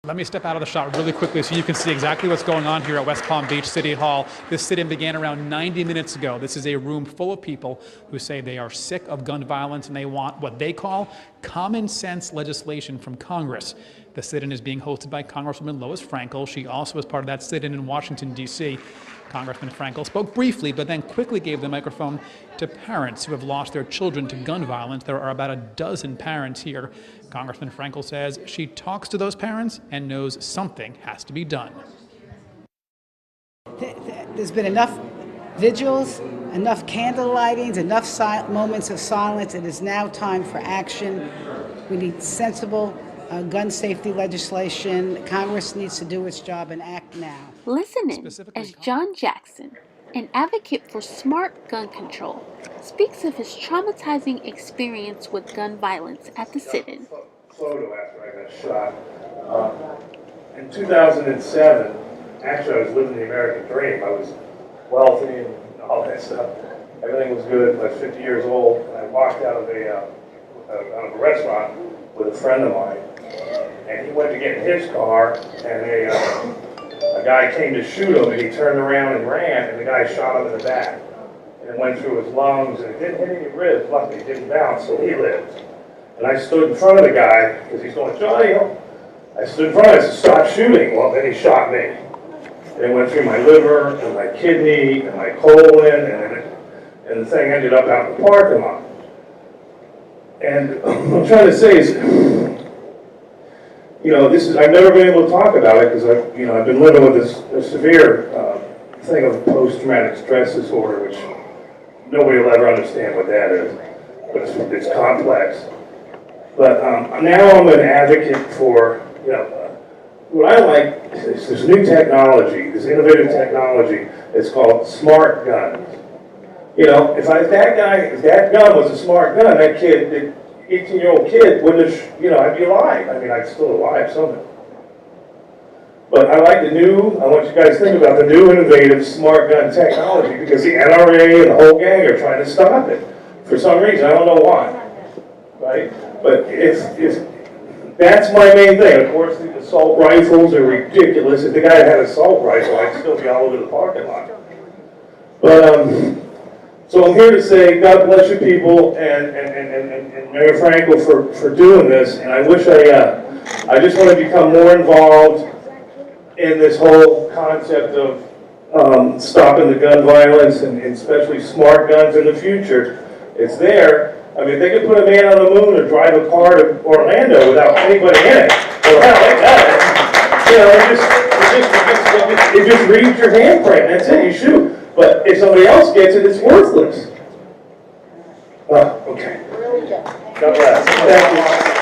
Let me step out of the shot really quickly so you can see exactly what's going on here at West Palm Beach City Hall. This sit-in began around 90 minutes ago. This is a room full of people who say they are sick of gun violence and they want what they call common sense legislation from Congress. The sit-in is being hosted by Congresswoman Lois Frankel. She also was part of that sit-in in Washington, D.C. Congressman Frankel spoke briefly, but then quickly gave the microphone to parents who have lost their children to gun violence. There are about a dozen parents here. Congressman Frankel says she talks to those parents and knows something has to be done. There's been enough vigils, enough candle lightings, enough moments of silence. It is now time for action. We need sensible gun safety legislation. Congress needs to do its job and act now. Listen in as John Jackson, an advocate for smart gun control, speaks of his traumatizing experience with gun violence at the sit-in. Photo after I got shot. In 2007, actually I was living the American dream. I was wealthy and all that stuff. Everything was good. I was 50 years old, and I walked out of a restaurant with a friend of mine, and he went to get in his car, and a guy came to shoot him, and he turned around and ran, and the guy shot him in the back. And it went through his lungs, and it didn't hit any ribs. Luckily, it didn't bounce, so he lived. And I stood in front of the guy, because he's going, Johnny, I stood in front of him, I said, stop shooting. Well, then he shot me. And it went through my liver, and my kidney, and my colon, and the thing ended up out in the parking lot. And what I'm trying to say is, I've never been able to talk about it, because I've been living with this severe thing of post-traumatic stress disorder, which nobody will ever understand what that is, but it's complex. But now I'm an advocate for, what I like is this new technology, this innovative technology. It's called smart guns. If that gun was a smart gun, that kid, the 18-year-old kid, wouldn't have, I'd be alive. I mean, I'd still alive somehow. But I like I want you guys to think about the new innovative smart gun technology, because the NRA and the whole gang are trying to stop it for some reason. I don't know why, right? But if that's my main thing. Of course, the assault rifles are ridiculous. If the guy had an assault rifle, I'd still be all over the parking lot. But so I'm here to say, God bless you people, and Mayor Frankel for doing this. And I wish I just want to become more involved in this whole concept of stopping the gun violence, and especially smart guns in the future. It's there. I mean, if they could put a man on the moon or drive a car to Orlando without anybody in it, well, hell, they got it. It just reads your handprint. That's it. You shoot. But if somebody else gets it, it's worthless. Okay. God bless. Thank you.